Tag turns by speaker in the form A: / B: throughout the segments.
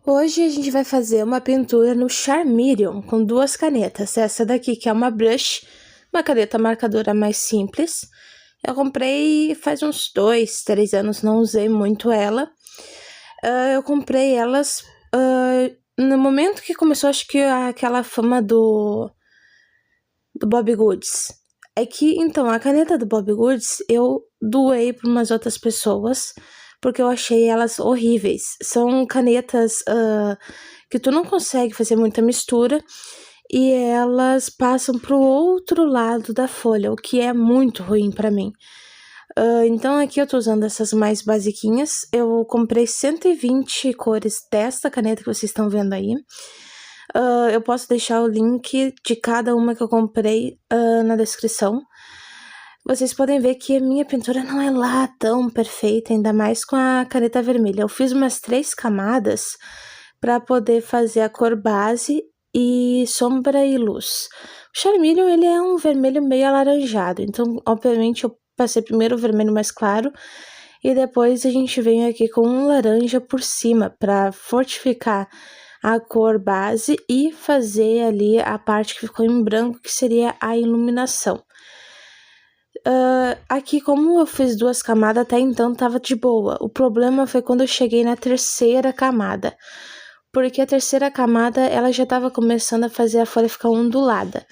A: Hoje a gente vai fazer uma pintura no Charmeleon com duas canetas. Essa daqui que é uma brush, uma caneta marcadora mais simples. Eu comprei faz uns 2, 3 anos, não usei muito ela. Eu comprei elas no momento que começou, acho que aquela fama do Bobbie Goods. É que, então, a caneta do Bobbie Goods eu doei para umas outras pessoas, porque eu achei elas horríveis. São canetas que tu não consegue fazer muita mistura e elas passam pro outro lado da folha, o que é muito ruim para mim. Então aqui eu tô usando essas mais basiquinhas. Eu comprei 120 cores desta caneta que vocês estão vendo aí. Eu posso deixar o link de cada uma que eu comprei na descrição. Vocês podem ver que a minha pintura não é lá tão perfeita, ainda mais com a caneta vermelha. Eu fiz umas 3 camadas para poder fazer a cor base e sombra e luz. O Charmeleon, ele é um vermelho meio alaranjado, então obviamente eu passei primeiro o vermelho mais claro e depois a gente vem aqui com um laranja por cima para fortificar a cor base e fazer ali a parte que ficou em branco, que seria a iluminação. Aqui, como eu fiz 2 camadas, até então tava de boa. O problema foi quando eu cheguei na terceira camada, porque a terceira camada ela já tava começando a fazer a folha ficar ondulada.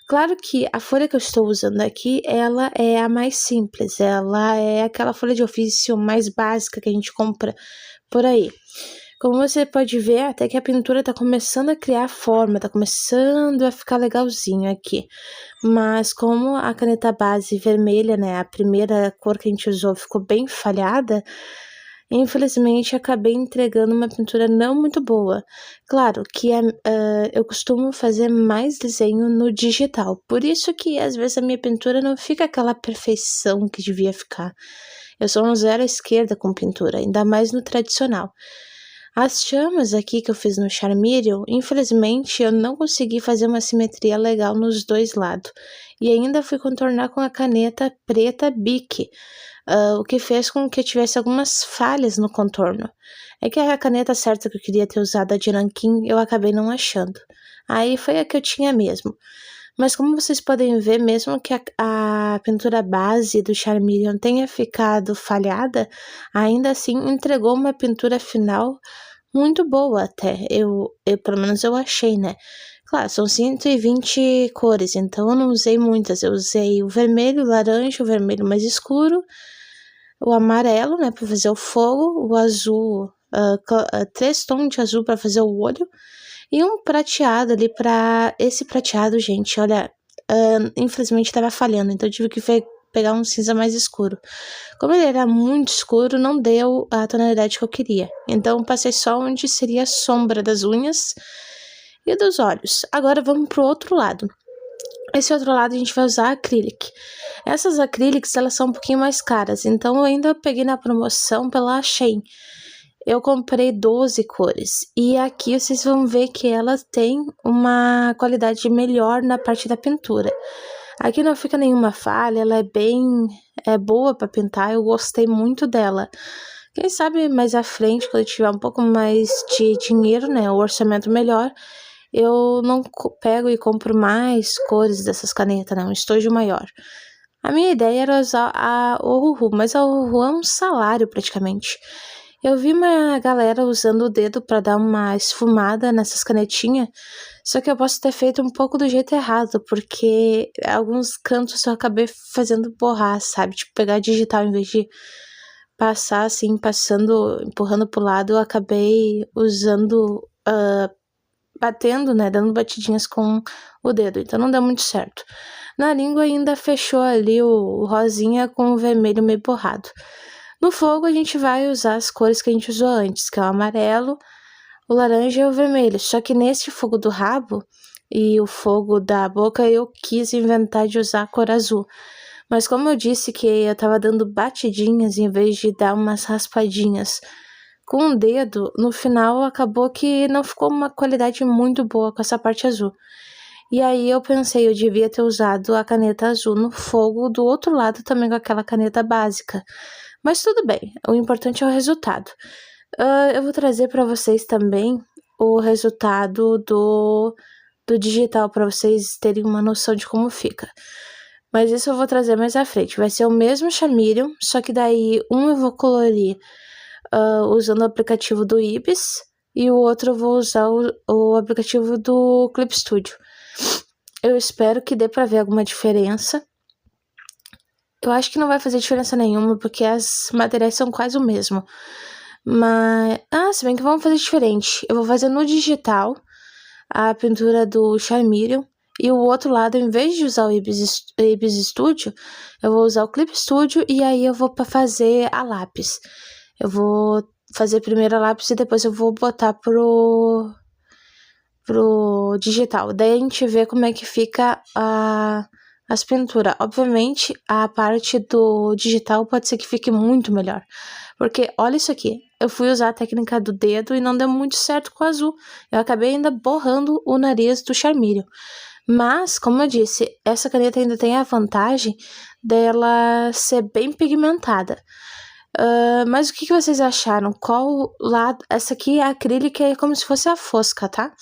A: Claro que a folha que eu estou usando aqui, ela é a mais simples, ela é aquela folha de ofício mais básica que a gente compra por aí. Como você pode ver, até que a pintura tá começando a criar forma, tá começando a ficar legalzinho aqui. Mas como a caneta base vermelha, né, a primeira cor que a gente usou ficou bem falhada, infelizmente acabei entregando uma pintura não muito boa. Claro que eu costumo fazer mais desenho no digital, por isso que às vezes a minha pintura não fica aquela perfeição que devia ficar. Eu sou um zero à esquerda com pintura, ainda mais no tradicional. As chamas aqui que eu fiz no Charmeleon, infelizmente eu não consegui fazer uma simetria legal nos dois lados. E ainda fui contornar com a caneta preta Bic, o que fez com que eu tivesse algumas falhas no contorno. É que a caneta certa que eu queria ter usado, a de nanquim, eu acabei não achando. Aí foi a que eu tinha mesmo. Mas como vocês podem ver, mesmo que a pintura base do Charmeleon tenha ficado falhada, ainda assim entregou uma pintura final muito boa até, pelo menos eu achei, né? Claro, são 120 cores, então eu não usei muitas, eu usei o vermelho, o laranja, o vermelho mais escuro, o amarelo, né, para fazer o fogo, o azul, 3 tons de azul para fazer o olho, e um prateado ali para esse prateado, gente, olha, infelizmente estava falhando, então eu tive que pegar um cinza mais escuro. Como ele era muito escuro, não deu a tonalidade que eu queria. Então, passei só onde seria a sombra das unhas e dos olhos. Agora, vamos pro outro lado. Esse outro lado a gente vai usar acrílico. Essas acrílicos, elas são um pouquinho mais caras. Então, eu ainda peguei na promoção pela Shein. Eu comprei 12 cores. E aqui vocês vão ver que ela tem uma qualidade melhor na parte da pintura. Aqui não fica nenhuma falha, ela é boa para pintar, eu gostei muito dela. Quem sabe mais à frente, quando eu tiver um pouco mais de dinheiro, né, o orçamento melhor, eu não pego e compro mais cores dessas canetas, né, um estojo maior. A minha ideia era usar a Ohuhu, mas a Ohuhu é um salário praticamente. Eu vi uma galera usando o dedo para dar uma esfumada nessas canetinhas, só que eu posso ter feito um pouco do jeito errado, porque alguns cantos eu acabei fazendo borrar, sabe? Tipo, pegar digital em vez de passar assim, empurrando pro lado, eu acabei usando, batendo, né? Dando batidinhas com o dedo, então não deu muito certo. Na língua ainda fechou ali o rosinha com o vermelho meio borrado. No fogo a gente vai usar as cores que a gente usou antes, que é o amarelo, o laranja e o vermelho. Só que nesse fogo do rabo e o fogo da boca eu quis inventar de usar a cor azul. Mas como eu disse que eu tava dando batidinhas em vez de dar umas raspadinhas com o dedo, no final acabou que não ficou uma qualidade muito boa com essa parte azul. E aí eu pensei, eu devia ter usado a caneta azul no fogo do outro lado também com aquela caneta básica. Mas tudo bem, o importante é o resultado. Eu vou trazer para vocês também o resultado do digital para vocês terem uma noção de como fica. Mas isso eu vou trazer mais à frente. Vai ser o mesmo Charmeleon, só que daí eu vou colorir usando o aplicativo do Ibis e o outro eu vou usar o aplicativo do Clip Studio. Eu espero que dê para ver alguma diferença. Eu acho que não vai fazer diferença nenhuma, porque as materiais são quase o mesmo. Mas, se bem que vamos fazer diferente. Eu vou fazer no digital a pintura do Charmeleon. E o outro lado, em vez de usar o Ibis Studio, eu vou usar o Clip Studio e aí eu vou fazer a lápis. Eu vou fazer primeiro a lápis e depois eu vou botar pro digital. Daí a gente vê como é que fica as pinturas. Obviamente, a parte do digital pode ser que fique muito melhor. Porque, olha isso aqui, eu fui usar a técnica do dedo e não deu muito certo com o azul. Eu acabei ainda borrando o nariz do Charmeleon. Mas, como eu disse, essa caneta ainda tem a vantagem dela ser bem pigmentada. Mas o que vocês acharam? Qual lado? Essa aqui é acrílica, é como se fosse a fosca, tá?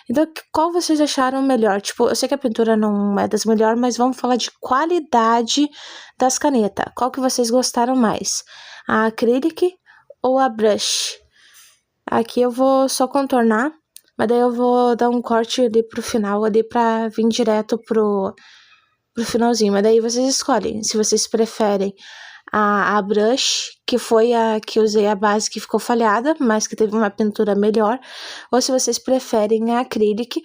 A: Então, qual vocês acharam melhor? Tipo, eu sei que a pintura não é das melhores, mas vamos falar de qualidade das canetas. Qual que vocês gostaram mais? A acrílica ou a brush? Aqui eu vou só contornar, mas daí eu vou dar um corte ali pro final, ali pra vir direto pro finalzinho. Mas daí vocês escolhem, se vocês preferem a brush, que foi a que usei a base que ficou falhada, mas que teve uma pintura melhor, ou se vocês preferem a acrílica,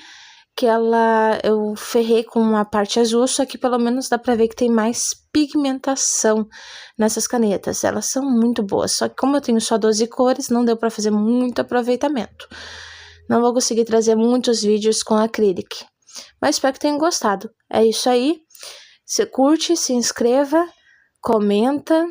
A: que eu ferrei com a parte azul, só que pelo menos dá pra ver que tem mais pigmentação nessas canetas. Elas são muito boas, só que como eu tenho só 12 cores, não deu pra fazer muito aproveitamento. Não vou conseguir trazer muitos vídeos com acrílica, mas espero que tenham gostado. É isso aí. Se curte, se inscreva, comenta